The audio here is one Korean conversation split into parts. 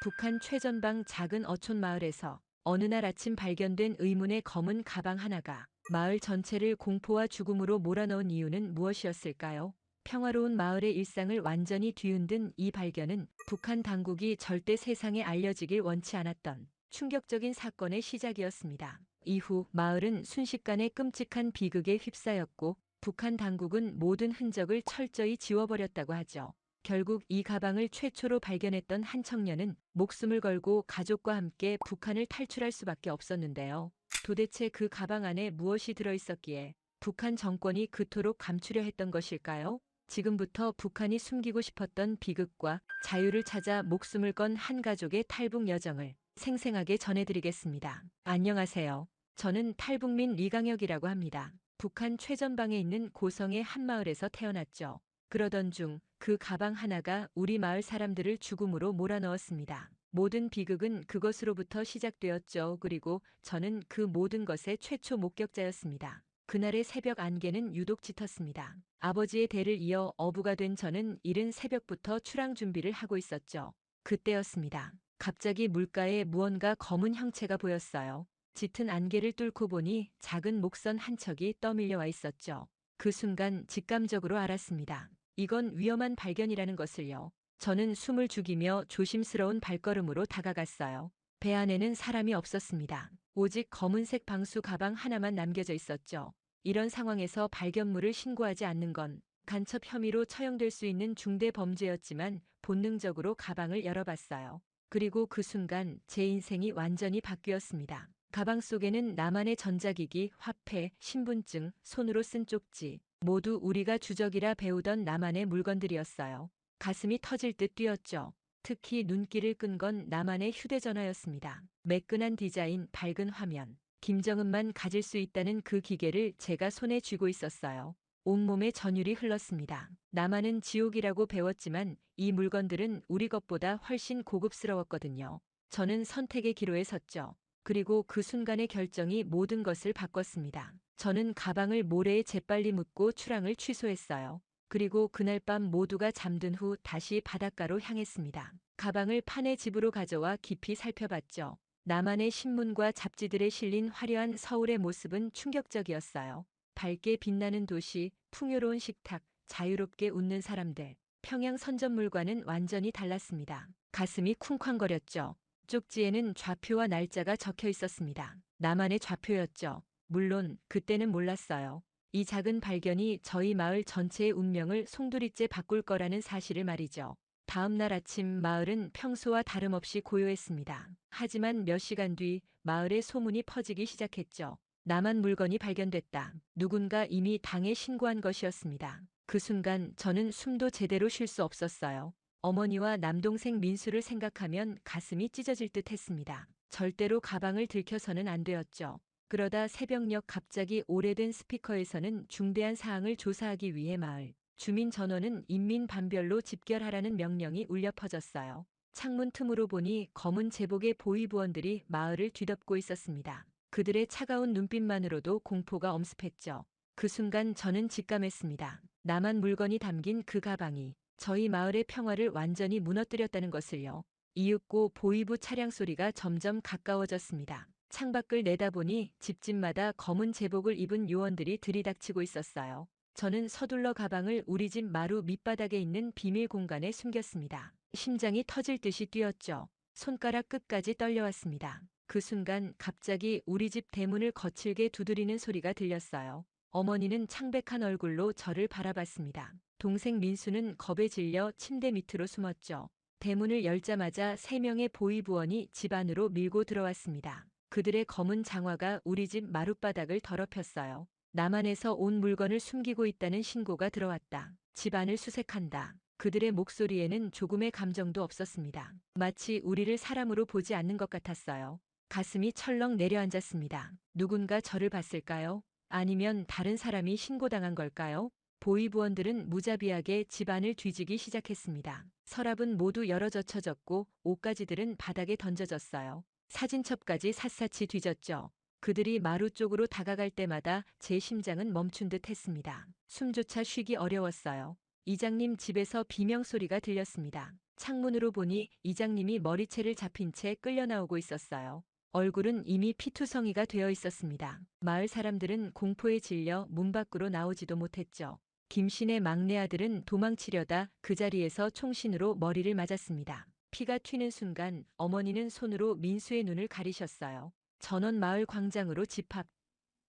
북한 최전방 작은 어촌 마을에서 어느 날 아침 발견된 의문의 검은 가방 하나가 마을 전체를 공포와 죽음으로 몰아넣은 이유는 무엇이었을까요? 평화로운 마을의 일상을 완전히 뒤흔든 이 발견은 북한 당국이 절대 세상에 알려지길 원치 않았던 충격적인 사건의 시작이었습니다. 이후 마을은 순식간에 끔찍한 비극에 휩싸였고 북한 당국은 모든 흔적을 철저히 지워버렸다고 하죠. 결국 이 가방을 최초로 발견했던 한 청년은 목숨을 걸고 가족과 함께 북한을 탈출할 수밖에 없었는데요. 도대체 그 가방 안에 무엇이 들어있었기에 북한 정권이 그토록 감추려 했던 것일까요? 지금부터 북한이 숨기고 싶었던 비극과 자유를 찾아 목숨을 건 한 가족의 탈북 여정을 생생하게 전해드리겠습니다. 안녕하세요. 저는 탈북민 리강혁이라고 합니다. 북한 최전방에 있는 고성의 한 마을에서 태어났죠. 그러던 중 그 가방 하나가 우리 마을 사람들을 죽음으로 몰아넣었습니다. 모든 비극은 그것으로부터 시작되었죠. 그리고 저는 그 모든 것의 최초 목격자였습니다. 그날의 새벽 안개는 유독 짙었습니다. 아버지의 대를 이어 어부가 된 저는 이른 새벽부터 출항 준비를 하고 있었죠. 그때였습니다. 갑자기 물가에 무언가 검은 형체가 보였어요. 짙은 안개를 뚫고 보니 작은 목선 한 척이 떠밀려 와 있었죠. 그 순간 직감적으로 알았습니다. 이건 위험한 발견이라는 것을요. 저는 숨을 죽이며 조심스러운 발걸음으로 다가갔어요. 배 안에는 사람이 없었습니다. 오직 검은색 방수 가방 하나만 남겨져 있었죠. 이런 상황에서 발견물을 신고하지 않는 건 간첩 혐의로 처형될 수 있는 중대 범죄였지만 본능적으로 가방을 열어봤어요. 그리고 그 순간 제 인생이 완전히 바뀌었습니다. 가방 속에는 나만의 전자기기, 화폐, 신분증, 손으로 쓴 쪽지, 모두 우리가 주적이라 배우던 나만의 물건들이었어요. 가슴이 터질 듯 뛰었죠. 특히 눈길을 끈 건 나만의 휴대전화였습니다. 매끈한 디자인, 밝은 화면, 김정은만 가질 수 있다는 그 기계를 제가 손에 쥐고 있었어요. 온몸에 전율이 흘렀습니다. 나만은 지옥이라고 배웠지만 이 물건들은 우리 것보다 훨씬 고급스러웠거든요. 저는 선택의 기로에 섰죠. 그리고 그 순간의 결정이 모든 것을 바꿨습니다. 저는 가방을 모래에 재빨리 묻고 출항을 취소했어요. 그리고 그날 밤 모두가 잠든 후 다시 바닷가로 향했습니다. 가방을 판의 집으로 가져와 깊이 살펴봤죠. 나만의 신문과 잡지들에 실린 화려한 서울의 모습은 충격적이었어요. 밝게 빛나는 도시, 풍요로운 식탁, 자유롭게 웃는 사람들. 평양 선전물과는 완전히 달랐습니다. 가슴이 쿵쾅거렸죠. 쪽지에는 좌표와 날짜가 적혀 있었습니다. 나만의 좌표였죠. 물론 그때는 몰랐어요. 이 작은 발견이 저희 마을 전체의 운명을 송두리째 바꿀 거라는 사실을 말이죠. 다음 날 아침 마을은 평소와 다름없이 고요했습니다. 하지만 몇 시간 뒤 마을에 소문이 퍼지기 시작했죠. 남한 물건이 발견됐다. 누군가 이미 당에 신고한 것이었습니다. 그 순간 저는 숨도 제대로 쉴 수 없었어요. 어머니와 남동생 민수를 생각하면 가슴이 찢어질 듯 했습니다. 절대로 가방을 들켜서는 안 되었죠. 그러다 새벽녘 갑자기 오래된 스피커에서는 중대한 사항을 조사하기 위해 마을 주민 전원은 인민 반별로 집결하라는 명령이 울려 퍼졌어요. 창문 틈으로 보니 검은 제복의 보위부원들이 마을을 뒤덮고 있었습니다. 그들의 차가운 눈빛만으로도 공포가 엄습했죠. 그 순간 저는 직감했습니다. 남한 물건이 담긴 그 가방이 저희 마을의 평화를 완전히 무너뜨렸다는 것을요. 이윽고 보위부 차량 소리가 점점 가까워졌습니다. 창밖을 내다보니 집집마다 검은 제복을 입은 요원들이 들이닥치고 있었어요. 저는 서둘러 가방을 우리 집 마루 밑바닥에 있는 비밀 공간에 숨겼습니다. 심장이 터질 듯이 뛰었죠. 손가락 끝까지 떨려왔습니다. 그 순간 갑자기 우리 집 대문을 거칠게 두드리는 소리가 들렸어요. 어머니는 창백한 얼굴로 저를 바라봤습니다. 동생 민수는 겁에 질려 침대 밑으로 숨었죠. 대문을 열자마자 3명의 보위부원이 집 안으로 밀고 들어왔습니다. 그들의 검은 장화가 우리 집 마룻바닥을 더럽혔어요. 남한에서 온 물건을 숨기고 있다는 신고가 들어왔다. 집안을 수색한다. 그들의 목소리에는 조금의 감정도 없었습니다. 마치 우리를 사람으로 보지 않는 것 같았어요. 가슴이 철렁 내려앉았습니다. 누군가 저를 봤을까요? 아니면 다른 사람이 신고당한 걸까요? 보위부원들은 무자비하게 집안을 뒤지기 시작했습니다. 서랍은 모두 열어젖혀졌고 옷가지들은 바닥에 던져졌어요. 사진첩까지 샅샅이 뒤졌죠. 그들이 마루 쪽으로 다가갈 때마다 제 심장은 멈춘 듯 했습니다. 숨조차 쉬기 어려웠어요. 이장님 집에서 비명소리가 들렸습니다. 창문으로 보니 이장님이 머리채를 잡힌 채 끌려 나오고 있었어요. 얼굴은 이미 피투성이가 되어 있었습니다. 마을 사람들은 공포에 질려 문 밖으로 나오지도 못했죠. 김씨네 막내 아들은 도망치려다 그 자리에서 총신으로 머리를 맞았습니다. 피가 튀는 순간 어머니는 손으로 민수의 눈을 가리셨어요. 전원 마을 광장으로 집합.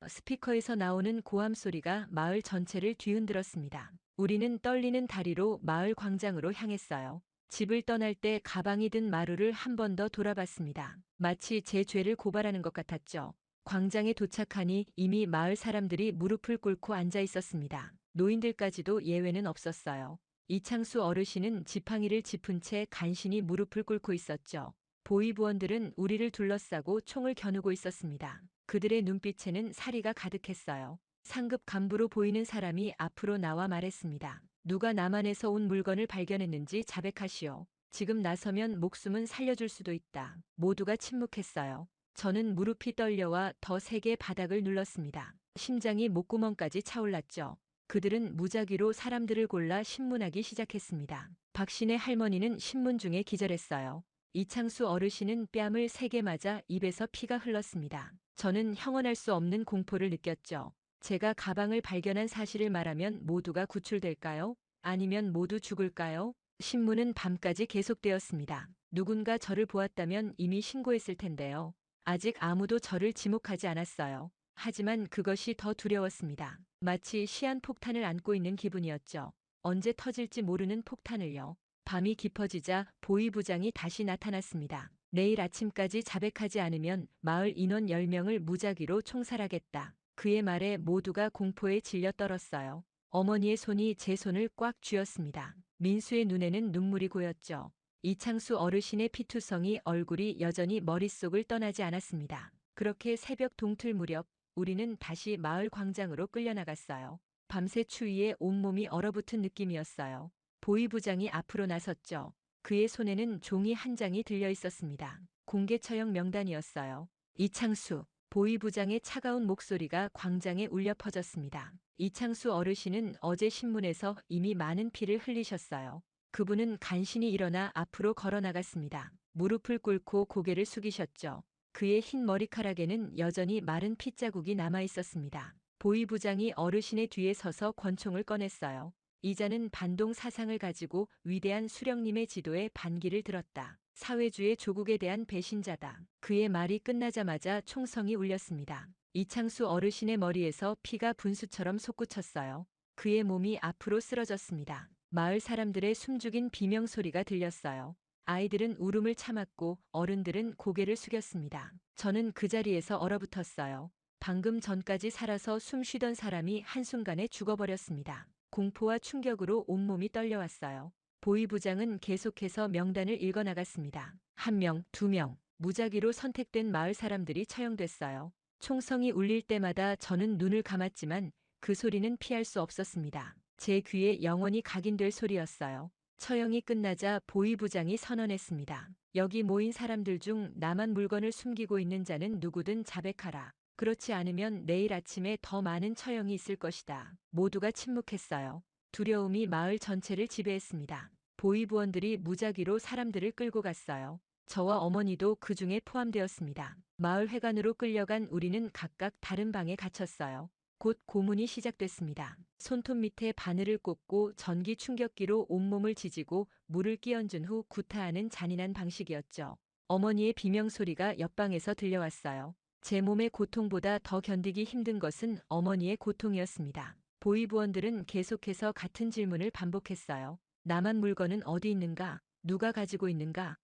스피커에서 나오는 고함 소리가 마을 전체를 뒤흔들었습니다. 우리는 떨리는 다리로 마을 광장으로 향했어요. 집을 떠날 때 가방이 든 마루를 한 번 더 돌아봤습니다. 마치 제 죄를 고발하는 것 같았죠. 광장에 도착하니 이미 마을 사람들이 무릎을 꿇고 앉아 있었습니다. 노인들까지도 예외는 없었어요. 이창수 어르신은 지팡이를 짚은 채 간신히 무릎을 꿇고 있었죠. 보위부원들은 우리를 둘러싸고 총을 겨누고 있었습니다. 그들의 눈빛에는 사리가 가득했어요. 상급 간부로 보이는 사람이 앞으로 나와 말했습니다. 누가 남한에서 온 물건을 발견했는지 자백하시오. 지금 나서면 목숨은 살려줄 수도 있다. 모두가 침묵했어요. 저는 무릎이 떨려와 더 세게 바닥을 눌렀습니다. 심장이 목구멍까지 차올랐죠. 그들은 무작위로 사람들을 골라 신문하기 시작했습니다. 박신의 할머니는 신문 중에 기절했어요. 이창수 어르신은 뺨을 3개 맞아 입에서 피가 흘렀습니다. 저는 형언할 수 없는 공포를 느꼈죠. 제가 가방을 발견한 사실을 말하면 모두가 구출될까요? 아니면 모두 죽을까요? 신문은 밤까지 계속되었습니다. 누군가 저를 보았다면 이미 신고했을 텐데요. 아직 아무도 저를 지목하지 않았어요. 하지만 그것이 더 두려웠습니다. 마치 시한폭탄을 안고 있는 기분이었죠. 언제 터질지 모르는 폭탄을요. 밤이 깊어지자 보위부장이 다시 나타났습니다. 내일 아침까지 자백하지 않으면 마을 인원 10명을 무작위로 총살하겠다. 그의 말에 모두가 공포에 질려 떨었어요. 어머니의 손이 제 손을 꽉 쥐었습니다. 민수의 눈에는 눈물이 고였죠. 이창수 어르신의 피투성이 얼굴이 여전히 머릿속을 떠나지 않았습니다. 그렇게 새벽 동틀 무렵 우리는 다시 마을 광장으로 끌려나갔어요. 밤새 추위에 온몸이 얼어붙은 느낌이었어요. 보위부장이 앞으로 나섰죠. 그의 손에는 종이 한 장이 들려 있었습니다. 공개 처형 명단이었어요. 이창수, 보위부장의 차가운 목소리가 광장에 울려 퍼졌습니다. 이창수 어르신은 어제 신문에서 이미 많은 피를 흘리셨어요. 그분은 간신히 일어나 앞으로 걸어 나갔습니다. 무릎을 꿇고 고개를 숙이셨죠. 그의 흰 머리카락에는 여전히 마른 핏자국이 남아 있었습니다. 보위부장이 어르신의 뒤에 서서 권총을 꺼냈어요. 이자는 반동 사상을 가지고 위대한 수령님의 지도에 반기를 들었다. 사회주의 조국에 대한 배신자다. 그의 말이 끝나자마자 총성이 울렸습니다. 이창수 어르신의 머리에서 피가 분수처럼 솟구쳤어요. 그의 몸이 앞으로 쓰러졌습니다. 마을 사람들의 숨죽인 비명소리가 들렸어요. 아이들은 울음을 참았고 어른들은 고개를 숙였습니다. 저는 그 자리에서 얼어붙었어요. 방금 전까지 살아서 숨 쉬던 사람이 한순간에 죽어버렸습니다. 공포와 충격으로 온몸이 떨려왔어요. 보위부장은 계속해서 명단을 읽어나갔습니다. 1명, 2명, 무작위로 선택된 마을 사람들이 처형됐어요. 총성이 울릴 때마다 저는 눈을 감았지만 그 소리는 피할 수 없었습니다. 제 귀에 영원히 각인될 소리였어요. 처형이 끝나자 보위부장이 선언했습니다. 여기 모인 사람들 중 남한 물건을 숨기고 있는 자는 누구든 자백하라. 그렇지 않으면 내일 아침에 더 많은 처형이 있을 것이다. 모두가 침묵했어요. 두려움이 마을 전체를 지배했습니다. 보위부원들이 무작위로 사람들을 끌고 갔어요. 저와 어머니도 그 중에 포함되었습니다. 마을 회관으로 끌려간 우리는 각각 다른 방에 갇혔어요. 곧 고문이 시작됐습니다. 손톱 밑에 바늘을 꽂고 전기 충격기로 온몸을 지지고 물을 끼얹은 후 구타하는 잔인한 방식이었죠. 어머니의 비명소리가 옆방에서 들려왔어요. 제 몸의 고통보다 더 견디기 힘든 것은 어머니의 고통이었습니다. 보위부원들은 계속해서 같은 질문을 반복했어요. 남한 물건은 어디 있는가? 누가 가지고 있는가?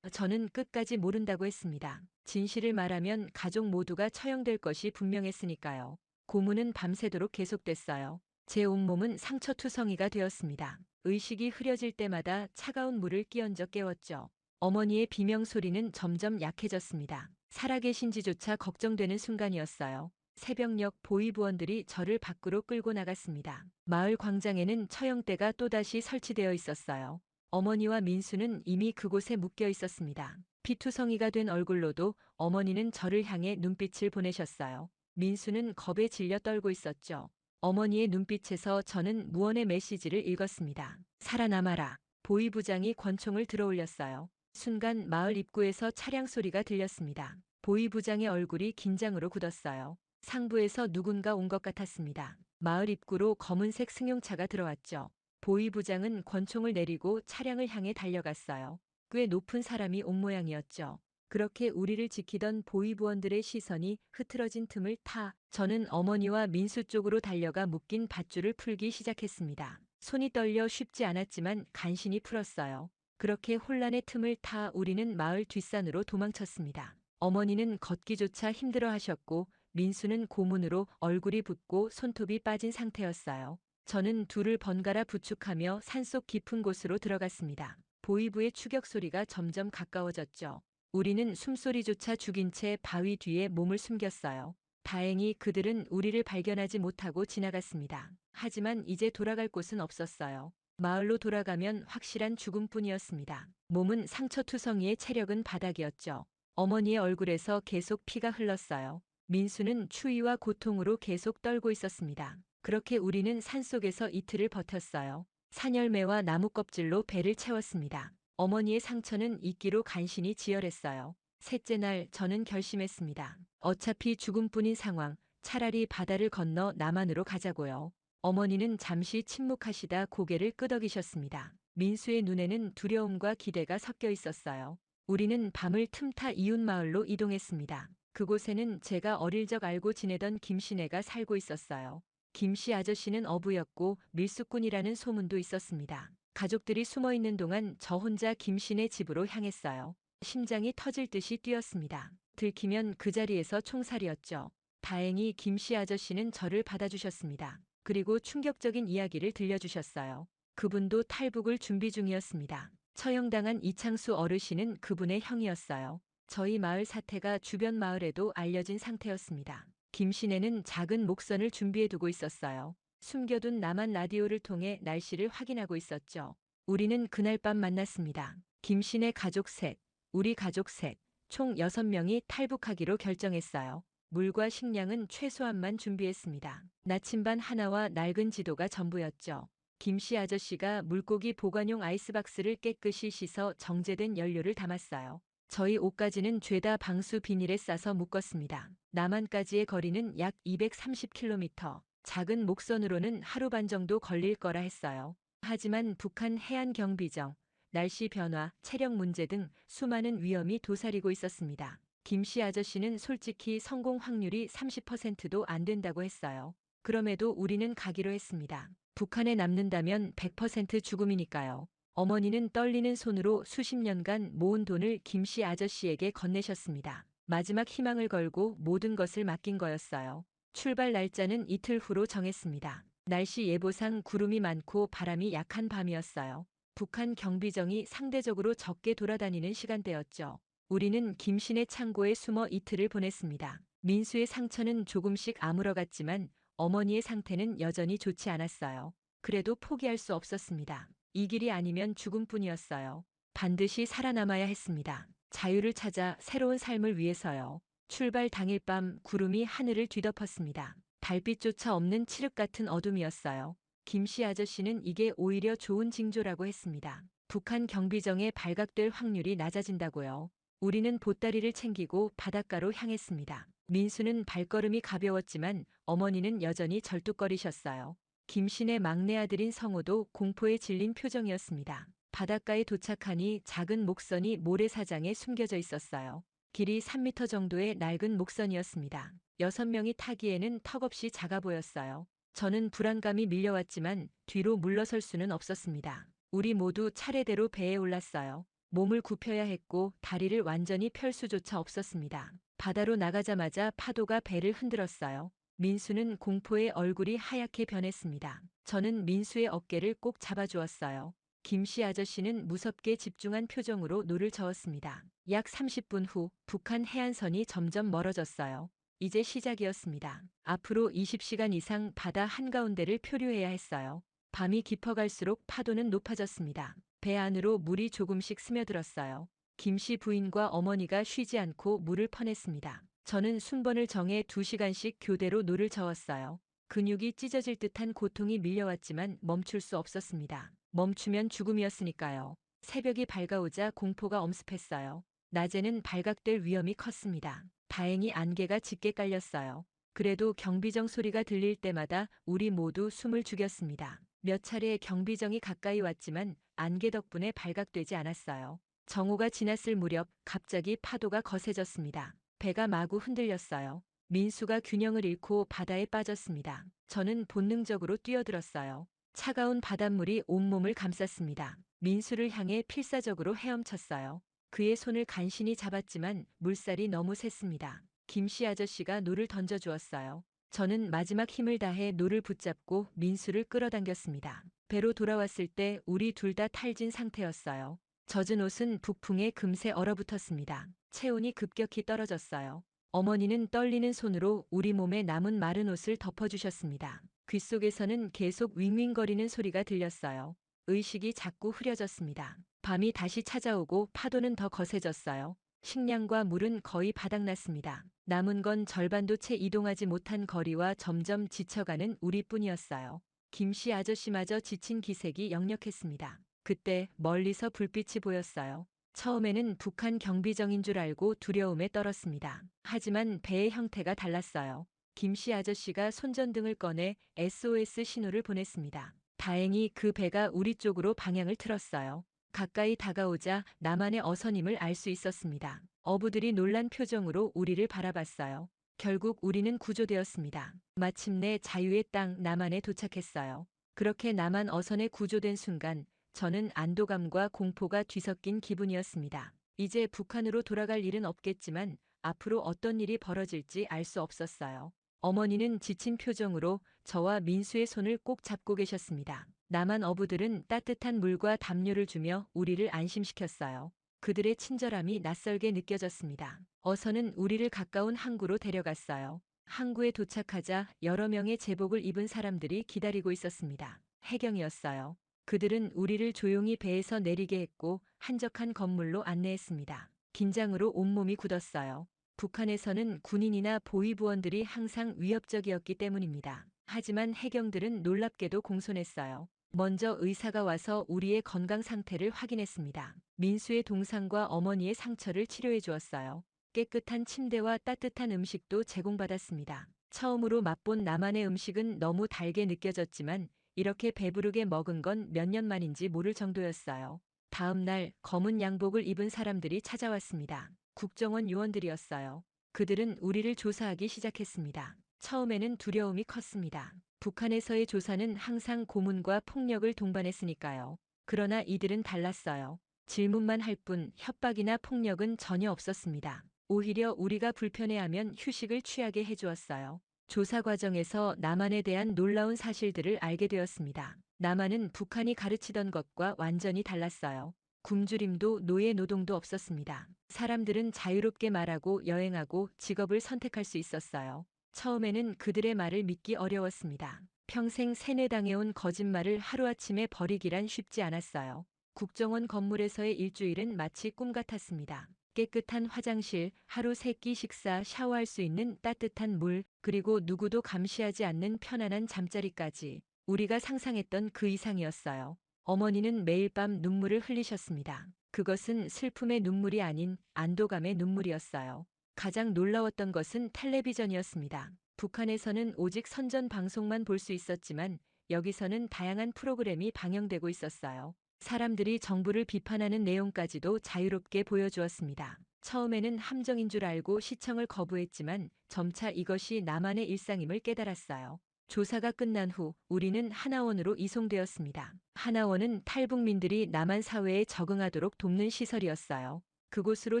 저는 끝까지 모른다고 했습니다. 진실을 말하면 가족 모두가 처형될 것이 분명했으니까요. 고문은 밤새도록 계속됐어요. 제 온몸은 상처투성이가 되었습니다. 의식이 흐려질 때마다 차가운 물을 끼얹어 깨웠죠. 어머니의 비명소리는 점점 약해졌습니다. 살아계신지조차 걱정되는 순간이었어요. 새벽녘 보위부원들이 저를 밖으로 끌고 나갔습니다. 마을 광장에는 처형대가 또다시 설치되어 있었어요. 어머니와 민수는 이미 그곳에 묶여 있었습니다. 피투성이가 된 얼굴로도 어머니는 저를 향해 눈빛을 보내셨어요. 민수는 겁에 질려 떨고 있었죠. 어머니의 눈빛에서 저는 무언의 메시지를 읽었습니다. 살아남아라. 보위부장이 권총을 들어올렸어요. 순간 마을 입구에서 차량 소리가 들렸습니다. 보위부장의 얼굴이 긴장으로 굳었어요. 상부에서 누군가 온 것 같았습니다. 마을 입구로 검은색 승용차가 들어왔죠. 보위부장은 권총을 내리고 차량을 향해 달려갔어요. 꽤 높은 사람이 온 모양이었죠. 그렇게 우리를 지키던 보위부원들의 시선이 흐트러진 틈을 타 저는 어머니와 민수 쪽으로 달려가 묶인 밧줄을 풀기 시작했습니다. 손이 떨려 쉽지 않았지만 간신히 풀었어요. 그렇게 혼란의 틈을 타 우리는 마을 뒷산으로 도망쳤습니다. 어머니는 걷기조차 힘들어 하셨고 민수는 고문으로 얼굴이 붓고 손톱이 빠진 상태였어요. 저는 둘을 번갈아 부축하며 산속 깊은 곳으로 들어갔습니다. 보위부의 추격 소리가 점점 가까워졌죠. 우리는 숨소리조차 죽인 채 바위 뒤에 몸을 숨겼어요. 다행히 그들은 우리를 발견하지 못하고 지나갔습니다. 하지만 이제 돌아갈 곳은 없었어요. 마을로 돌아가면 확실한 죽음뿐이었습니다. 몸은 상처투성이의 체력은 바닥이었죠. 어머니의 얼굴에서 계속 피가 흘렀어요. 민수는 추위와 고통으로 계속 떨고 있었습니다. 그렇게 우리는 산속에서 이틀을 버텼어요. 산열매와 나무 껍질로 배를 채웠습니다. 어머니의 상처는 이끼로 간신히 지혈했어요. 셋째 날 저는 결심했습니다. 어차피 죽음뿐인 상황, 차라리 바다를 건너 남한으로 가자고요. 어머니는 잠시 침묵하시다 고개를 끄덕이셨습니다. 민수의 눈에는 두려움과 기대가 섞여 있었어요. 우리는 밤을 틈타 이웃 마을로 이동했습니다. 그곳에는 제가 어릴 적 알고 지내던 김씨네가 살고 있었어요. 김씨 아저씨는 어부였고 밀수꾼이라는 소문도 있었습니다. 가족들이 숨어 있는 동안 저 혼자 김씨네 집으로 향했어요. 심장이 터질 듯이 뛰었습니다. 들키면 그 자리에서 총살이었죠. 다행히 김씨 아저씨는 저를 받아주셨습니다. 그리고 충격적인 이야기를 들려주셨어요. 그분도 탈북을 준비 중이었습니다. 처형당한 이창수 어르신은 그분의 형이었어요. 저희 마을 사태가 주변 마을에도 알려진 상태였습니다. 김씨네는 작은 목선을 준비해두고 있었어요. 숨겨둔 남한 라디오를 통해 날씨를 확인하고 있었죠. 우리는 그날 밤 만났습니다. 김씨네 가족 셋, 우리 가족 셋, 총 6명이 탈북하기로 결정했어요. 물과 식량은 최소한만 준비했습니다. 나침반 하나와 낡은 지도가 전부였죠. 김씨 아저씨가 물고기 보관용 아이스박스를 깨끗이 씻어 정제된 연료를 담았어요. 저희 옷가지는 죄다 방수 비닐에 싸서 묶었습니다. 남한까지의 거리는 약 230km. 작은 목선으로는 하루 반 정도 걸릴 거라 했어요. 하지만 북한 해안경비정, 날씨 변화, 체력 문제 등 수많은 위험이 도사리고 있었습니다. 김씨 아저씨는 솔직히 성공 확률이 30%도 안 된다고 했어요. 그럼에도 우리는 가기로 했습니다. 북한에 남는다면 100% 죽음이니까요. 어머니는 떨리는 손으로 수십 년간 모은 돈을 김씨 아저씨에게 건네셨습니다. 마지막 희망을 걸고 모든 것을 맡긴 거였어요. 출발 날짜는 이틀 후로 정했습니다. 날씨 예보상 구름이 많고 바람이 약한 밤이었어요. 북한 경비정이 상대적으로 적게 돌아다니는 시간대였죠. 우리는 김씨네 창고에 숨어 이틀을 보냈습니다. 민수의 상처는 조금씩 아물어갔지만 어머니의 상태는 여전히 좋지 않았어요. 그래도 포기할 수 없었습니다. 이 길이 아니면 죽음뿐이었어요. 반드시 살아남아야 했습니다. 자유를 찾아 새로운 삶을 위해서요. 출발 당일 밤 구름이 하늘을 뒤덮었습니다. 달빛조차 없는 칠흑 같은 어둠이었어요. 김씨 아저씨는 이게 오히려 좋은 징조라고 했습니다. 북한 경비정에 발각될 확률이 낮아진다고요. 우리는 보따리를 챙기고 바닷가로 향했습니다. 민수는 발걸음이 가벼웠지만 어머니는 여전히 절뚝거리셨어요. 김씨네 막내 아들인 성호도 공포에 질린 표정이었습니다. 바닷가에 도착하니 작은 목선이 모래사장에 숨겨져 있었어요. 길이 3m 정도의 낡은 목선이었습니다. 6명이 타기에는 턱없이 작아 보였어요. 저는 불안감이 밀려왔지만 뒤로 물러설 수는 없었습니다. 우리 모두 차례대로 배에 올랐어요. 몸을 굽혀야 했고 다리를 완전히 펼 수조차 없었습니다. 바다로 나가자마자 파도가 배를 흔들었어요. 민수는 공포에 얼굴이 하얗게 변했습니다. 저는 민수의 어깨를 꼭 잡아주었어요. 김씨 아저씨는 무섭게 집중한 표정으로 노를 저었습니다. 약 30분 후 북한 해안선이 점점 멀어졌어요. 이제 시작이었습니다. 앞으로 20시간 이상 바다 한가운데를 표류해야 했어요. 밤이 깊어갈수록 파도는 높아졌습니다. 배 안으로 물이 조금씩 스며들었어요. 김씨 부인과 어머니가 쉬지 않고 물을 퍼냈습니다. 저는 순번을 정해 2시간씩 교대로 노를 저었어요. 근육이 찢어질 듯한 고통이 밀려왔지만 멈출 수 없었습니다. 멈추면 죽음이었으니까요. 새벽이 밝아오자 공포가 엄습했어요. 낮에는 발각될 위험이 컸습니다. 다행히 안개가 짙게 깔렸어요. 그래도 경비정 소리가 들릴 때마다 우리 모두 숨을 죽였습니다. 몇 차례 경비정이 가까이 왔지만 안개 덕분에 발각되지 않았어요. 정오가 지났을 무렵 갑자기 파도가 거세졌습니다. 배가 마구 흔들렸어요. 민수가 균형을 잃고 바다에 빠졌습니다. 저는 본능적으로 뛰어들었어요. 차가운 바닷물이 온몸을 감쌌습니다. 민수를 향해 필사적으로 헤엄쳤어요. 그의 손을 간신히 잡았지만 물살이 너무 셌습니다. 김씨 아저씨가 노를 던져주었어요. 저는 마지막 힘을 다해 노를 붙잡고 민수를 끌어당겼습니다. 배로 돌아왔을 때 우리 둘 다 탈진 상태였어요. 젖은 옷은 북풍에 금세 얼어붙었습니다. 체온이 급격히 떨어졌어요. 어머니는 떨리는 손으로 우리 몸에 남은 마른 옷을 덮어주셨습니다. 귓속에서는 계속 윙윙거리는 소리가 들렸어요. 의식이 자꾸 흐려졌습니다. 밤이 다시 찾아오고 파도는 더 거세졌어요. 식량과 물은 거의 바닥났습니다. 남은 건 절반도 채 이동하지 못한 거리와 점점 지쳐가는 우리뿐이었어요. 김씨 아저씨마저 지친 기색이 역력했습니다. 그때 멀리서 불빛이 보였어요. 처음에는 북한 경비정인 줄 알고 두려움에 떨었습니다. 하지만 배의 형태가 달랐어요. 김씨 아저씨가 손전등을 꺼내 SOS 신호를 보냈습니다. 다행히 그 배가 우리 쪽으로 방향을 틀었어요. 가까이 다가오자 나만의 어선임을 알 수 있었습니다. 어부들이 놀란 표정으로 우리를 바라봤어요. 결국 우리는 구조되었습니다. 마침내 자유의 땅 남한에 도착했어요. 그렇게 남한 어선에 구조된 순간 저는 안도감과 공포가 뒤섞인 기분이었습니다. 이제 북한으로 돌아갈 일은 없겠지만 앞으로 어떤 일이 벌어질지 알 수 없었어요. 어머니는 지친 표정으로 저와 민수의 손을 꼭 잡고 계셨습니다. 남한 어부들은 따뜻한 물과 담요를 주며 우리를 안심시켰어요. 그들의 친절함이 낯설게 느껴졌습니다. 어선은 우리를 가까운 항구로 데려갔어요. 항구에 도착하자 여러 명의 제복을 입은 사람들이 기다리고 있었습니다. 해경이었어요. 그들은 우리를 조용히 배에서 내리게 했고 한적한 건물로 안내했습니다. 긴장으로 온몸이 굳었어요. 북한에서는 군인이나 보위부원들이 항상 위협적이었기 때문입니다. 하지만 해경들은 놀랍게도 공손했어요. 먼저 의사가 와서 우리의 건강 상태를 확인했습니다. 민수의 동상과 어머니의 상처를 치료해 주었어요. 깨끗한 침대와 따뜻한 음식도 제공받았습니다. 처음으로 맛본 남한의 음식은 너무 달게 느껴졌지만 이렇게 배부르게 먹은 건 몇 년 만인지 모를 정도였어요. 다음 날 검은 양복을 입은 사람들이 찾아왔습니다. 국정원 요원들이었어요. 그들은 우리를 조사하기 시작했습니다. 처음에는 두려움이 컸습니다. 북한에서의 조사는 항상 고문과 폭력을 동반했으니까요. 그러나 이들은 달랐어요. 질문만 할 뿐 협박이나 폭력은 전혀 없었습니다. 오히려 우리가 불편해하면 휴식을 취하게 해주었어요. 조사 과정에서 남한에 대한 놀라운 사실들을 알게 되었습니다. 남한은 북한이 가르치던 것과 완전히 달랐어요. 굶주림도 노예 노동도 없었습니다. 사람들은 자유롭게 말하고 여행하고 직업을 선택할 수 있었어요. 처음에는 그들의 말을 믿기 어려웠습니다. 평생 세뇌당해온 거짓말을 하루아침에 버리기란 쉽지 않았어요. 국정원 건물에서의 일주일은 마치 꿈 같았습니다. 깨끗한 화장실, 하루 3끼 식사, 샤워할 수 있는 따뜻한 물, 그리고 누구도 감시하지 않는 편안한 잠자리까지 우리가 상상했던 그 이상이었어요. 어머니는 매일 밤 눈물을 흘리셨습니다. 그것은 슬픔의 눈물이 아닌 안도감의 눈물이었어요. 가장 놀라웠던 것은 텔레비전이었습니다. 북한에서는 오직 선전 방송만 볼 수 있었지만 여기서는 다양한 프로그램이 방영되고 있었어요. 사람들이 정부를 비판하는 내용까지도 자유롭게 보여주었습니다. 처음에는 함정인 줄 알고 시청을 거부했지만 점차 이것이 남한의 일상임을 깨달았어요. 조사가 끝난 후 우리는 하나원으로 이송되었습니다. 하나원은 탈북민들이 남한 사회에 적응하도록 돕는 시설이었어요. 그곳으로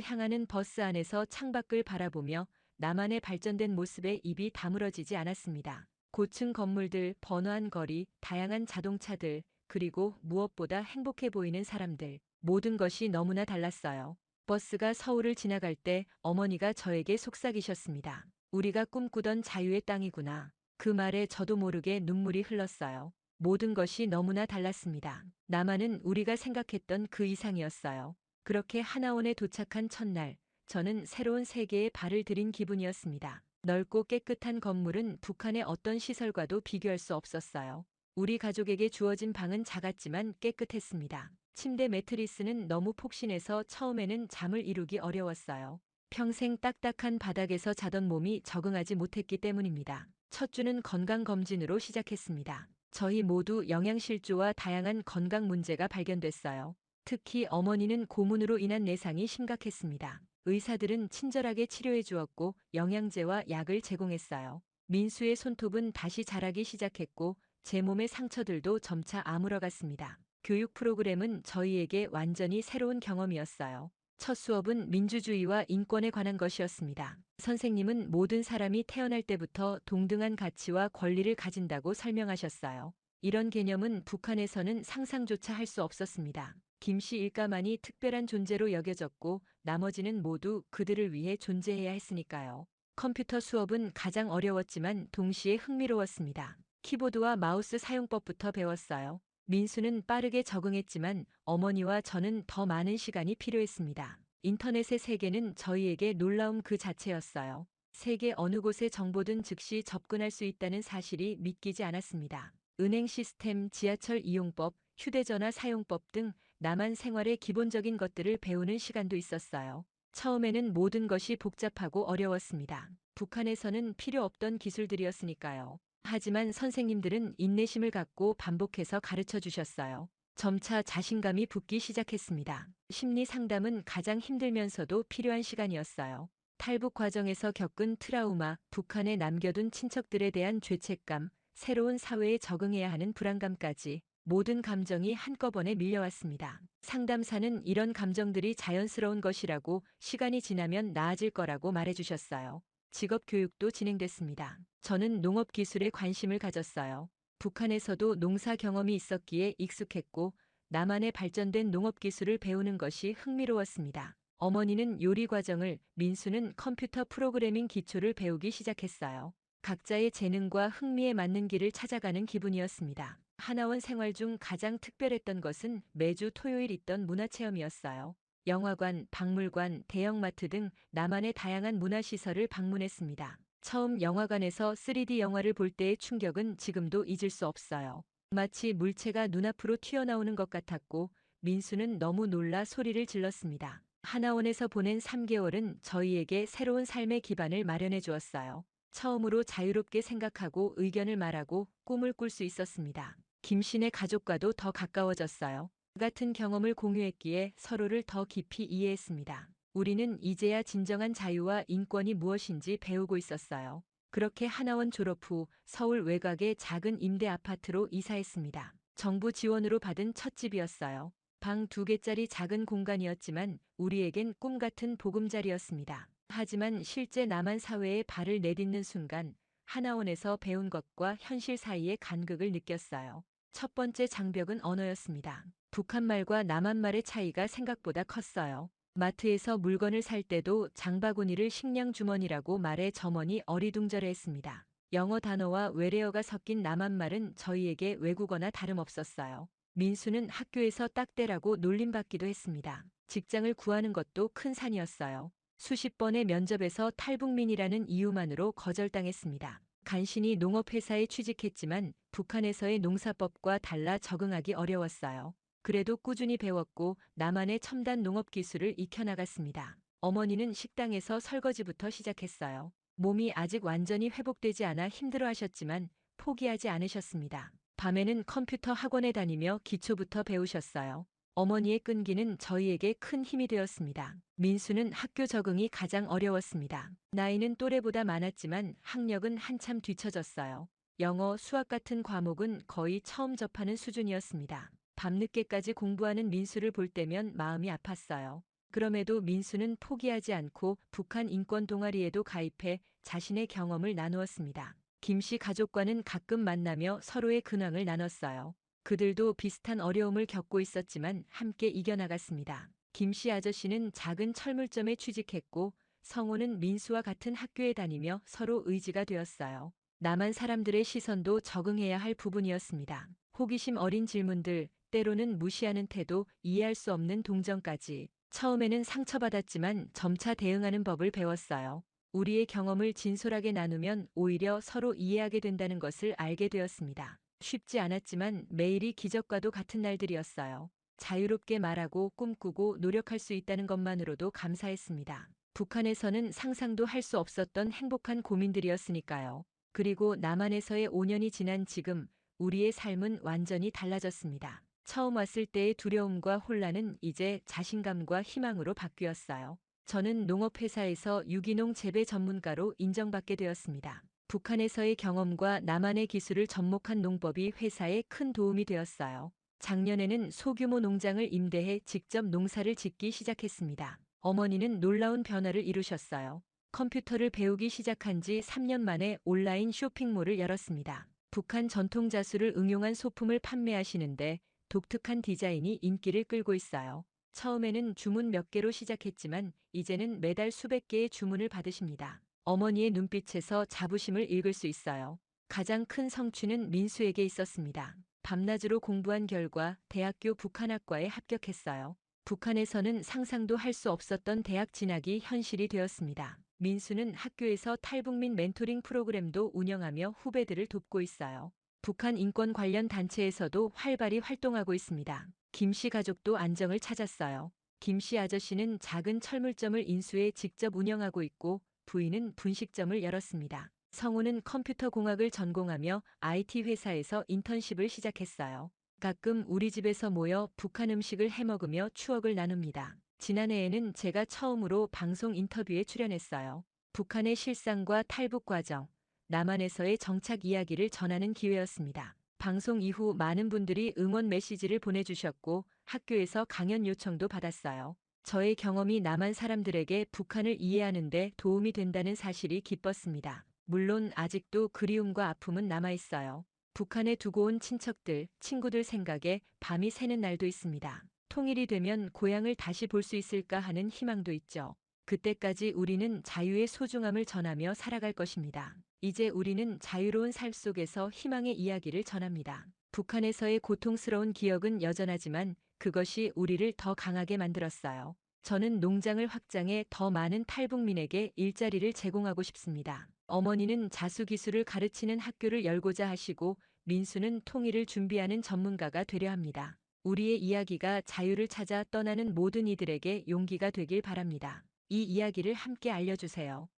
향하는 버스 안에서 창밖을 바라보며 남한의 발전된 모습에 입이 다물어지지 않았습니다. 고층 건물들, 번화한 거리, 다양한 자동차들, 그리고 무엇보다 행복해 보이는 사람들, 모든 것이 너무나 달랐어요. 버스가 서울을 지나갈 때 어머니가 저에게 속삭이셨습니다. 우리가 꿈꾸던 자유의 땅이구나. 그 말에 저도 모르게 눈물이 흘렀어요. 모든 것이 너무나 달랐습니다. 남한은 우리가 생각했던 그 이상이었어요. 그렇게 하나원에 도착한 첫날, 저는 새로운 세계에 발을 들인 기분이었습니다. 넓고 깨끗한 건물은 북한의 어떤 시설과도 비교할 수 없었어요. 우리 가족에게 주어진 방은 작았지만 깨끗했습니다. 침대 매트리스는 너무 폭신해서 처음에는 잠을 이루기 어려웠어요. 평생 딱딱한 바닥에서 자던 몸이 적응하지 못했기 때문입니다. 첫 주는 건강검진으로 시작했습니다. 저희 모두 영양실조와 다양한 건강 문제가 발견됐어요. 특히 어머니는 고문으로 인한 내상이 심각했습니다. 의사들은 친절하게 치료해 주었고 영양제와 약을 제공했어요. 민수의 손톱은 다시 자라기 시작했고 제 몸의 상처들도 점차 아물어갔습니다. 교육 프로그램은 저희에게 완전히 새로운 경험이었어요. 첫 수업은 민주주의와 인권에 관한 것이었습니다. 선생님은 모든 사람이 태어날 때부터 동등한 가치와 권리를 가진다고 설명하셨어요. 이런 개념은 북한에서는 상상조차 할 수 없었습니다. 김씨 일가만이 특별한 존재로 여겨졌고 나머지는 모두 그들을 위해 존재해야 했으니까요. 컴퓨터 수업은 가장 어려웠지만 동시에 흥미로웠습니다. 키보드와 마우스 사용법부터 배웠어요. 민수는 빠르게 적응했지만 어머니와 저는 더 많은 시간이 필요했습니다. 인터넷의 세계는 저희에게 놀라움 그 자체였어요. 세계 어느 곳에 정보든 즉시 접근할 수 있다는 사실이 믿기지 않았습니다. 은행 시스템, 지하철 이용법, 휴대전화 사용법 등 남한 생활의 기본적인 것들을 배우는 시간도 있었어요. 처음에는 모든 것이 복잡하고 어려웠습니다. 북한에서는 필요 없던 기술들이었으니까요. 하지만 선생님들은 인내심을 갖고 반복해서 가르쳐 주셨어요. 점차 자신감이 붙기 시작했습니다. 심리 상담은 가장 힘들면서도 필요한 시간이었어요. 탈북 과정에서 겪은 트라우마, 북한에 남겨둔 친척들에 대한 죄책감, 새로운 사회에 적응해야 하는 불안감까지 모든 감정이 한꺼번에 밀려왔습니다. 상담사는 이런 감정들이 자연스러운 것이라고 시간이 지나면 나아질 거라고 말해주셨어요. 직업 교육도 진행됐습니다. 저는 농업 기술에 관심을 가졌어요. 북한에서도 농사 경험이 있었기에 익숙했고 나만의 발전된 농업 기술을 배우는 것이 흥미로웠습니다. 어머니는 요리 과정을, 민수는 컴퓨터 프로그래밍 기초를 배우기 시작했어요. 각자의 재능과 흥미에 맞는 길을 찾아가는 기분이었습니다. 하나원 생활 중 가장 특별했던 것은 매주 토요일 있던 문화체험이었어요. 영화관, 박물관, 대형마트 등 나만의 다양한 문화시설을 방문했습니다. 처음 영화관에서 3D 영화를 볼 때의 충격은 지금도 잊을 수 없어요. 마치 물체가 눈앞으로 튀어나오는 것 같았고 민수는 너무 놀라 소리를 질렀습니다. 하나원에서 보낸 3개월은 저희에게 새로운 삶의 기반을 마련해 주었어요. 처음으로 자유롭게 생각하고 의견을 말하고 꿈을 꿀 수 있었습니다. 김씨네 가족과도 더 가까워졌어요. 같은 경험을 공유했기에 서로를 더 깊이 이해했습니다. 우리는 이제야 진정한 자유와 인권이 무엇인지 배우고 있었어요. 그렇게 하나원 졸업 후 서울 외곽의 작은 임대 아파트로 이사했습니다. 정부 지원으로 받은 첫 집이었어요. 방 2개짜리 작은 공간이었지만 우리에겐 꿈 같은 보금자리였습니다. 하지만 실제 남한 사회에 발을 내딛는 순간 하나원에서 배운 것과 현실 사이의 간극을 느꼈어요. 첫 번째 장벽은 언어였습니다. 북한말과 남한말의 차이가 생각보다 컸어요. 마트에서 물건을 살 때도 장바구니를 식량 주머니라고 말해 점원이 어리둥절해했습니다. 영어 단어와 외래어가 섞인 남한말은 저희에게 외국어나 다름없었어요. 민수는 학교에서 딱대라고 놀림받기도 했습니다. 직장을 구하는 것도 큰 산이었어요. 수십 번의 면접에서 탈북민이라는 이유만으로 거절당했습니다. 간신히 농업회사에 취직했지만 북한에서의 농사법과 달라 적응하기 어려웠어요. 그래도 꾸준히 배웠고 나만의 첨단 농업 기술을 익혀나갔습니다. 어머니는 식당에서 설거지부터 시작했어요. 몸이 아직 완전히 회복되지 않아 힘들어하셨지만 포기하지 않으셨습니다. 밤에는 컴퓨터 학원에 다니며 기초부터 배우셨어요. 어머니의 끈기는 저희에게 큰 힘이 되었습니다. 민수는 학교 적응이 가장 어려웠습니다. 나이는 또래보다 많았지만 학력은 한참 뒤처졌어요. 영어, 수학 같은 과목은 거의 처음 접하는 수준이었습니다. 밤늦게까지 공부하는 민수를 볼 때면 마음이 아팠어요. 그럼에도 민수는 포기하지 않고 북한 인권 동아리에도 가입해 자신의 경험을 나누었습니다. 김씨 가족과는 가끔 만나며 서로의 근황을 나눴어요. 그들도 비슷한 어려움을 겪고 있었지만 함께 이겨나갔습니다. 김씨 아저씨는 작은 철물점에 취직했고 성호는 민수와 같은 학교에 다니며 서로 의지가 되었어요. 남한 사람들의 시선도 적응해야 할 부분이었습니다. 호기심 어린 질문들, 때로는 무시하는 태도, 이해할 수 없는 동정까지. 처음에는 상처받았지만 점차 대응하는 법을 배웠어요. 우리의 경험을 진솔하게 나누면 오히려 서로 이해하게 된다는 것을 알게 되었습니다. 쉽지 않았지만 매일이 기적과도 같은 날들이었어요. 자유롭게 말하고 꿈꾸고 노력할 수 있다는 것만으로도 감사했습니다. 북한에서는 상상도 할 수 없었던 행복한 고민들이었으니까요. 그리고 남한에서의 5년이 지난 지금 우리의 삶은 완전히 달라졌습니다. 처음 왔을 때의 두려움과 혼란은 이제 자신감과 희망으로 바뀌었어요. 저는 농업회사에서 유기농 재배 전문가로 인정받게 되었습니다. 북한에서의 경험과 남한의 기술을 접목한 농법이 회사에 큰 도움이 되었어요. 작년에는 소규모 농장을 임대해 직접 농사를 짓기 시작했습니다. 어머니는 놀라운 변화를 이루셨어요. 컴퓨터를 배우기 시작한 지 3년 만에 온라인 쇼핑몰을 열었습니다. 북한 전통 자수를 응용한 소품을 판매하시는데 독특한 디자인이 인기를 끌고 있어요. 처음에는 주문 몇 개로 시작했지만 이제는 매달 수백 개의 주문을 받으십니다. 어머니의 눈빛에서 자부심을 읽을 수 있어요. 가장 큰 성취는 민수에게 있었습니다. 밤낮으로 공부한 결과 대학교 북한학과에 합격했어요. 북한에서는 상상도 할 수 없었던 대학 진학이 현실이 되었습니다. 민수는 학교에서 탈북민 멘토링 프로그램도 운영하며 후배들을 돕고 있어요. 북한 인권 관련 단체에서도 활발히 활동하고 있습니다. 김씨 가족도 안정을 찾았어요. 김씨 아저씨는 작은 철물점을 인수해 직접 운영하고 있고 부인은 분식점을 열었습니다. 성우는 컴퓨터 공학을 전공하며 IT 회사에서 인턴십을 시작했어요. 가끔 우리 집에서 모여 북한 음식을 해먹으며 추억을 나눕니다. 지난해에는 제가 처음으로 방송 인터뷰에 출연했어요. 북한의 실상과 탈북 과정, 남한에서의 정착 이야기를 전하는 기회였습니다. 방송 이후 많은 분들이 응원 메시지를 보내주셨고 학교에서 강연 요청도 받았어요. 저의 경험이 남한 사람들에게 북한을 이해하는 데 도움이 된다는 사실이 기뻤습니다. 물론 아직도 그리움과 아픔은 남아있어요. 북한에 두고 온 친척들, 친구들 생각에 밤이 새는 날도 있습니다. 통일이 되면 고향을 다시 볼 수 있을까 하는 희망도 있죠. 그때까지 우리는 자유의 소중함을 전하며 살아갈 것입니다. 이제 우리는 자유로운 삶 속에서 희망의 이야기를 전합니다. 북한에서의 고통스러운 기억은 여전하지만 그것이 우리를 더 강하게 만들었어요. 저는 농장을 확장해 더 많은 탈북민에게 일자리를 제공하고 싶습니다. 어머니는 자수 기술을 가르치는 학교를 열고자 하시고 민수는 통일을 준비하는 전문가가 되려 합니다. 우리의 이야기가 자유를 찾아 떠나는 모든 이들에게 용기가 되길 바랍니다. 이 이야기를 함께 알려주세요.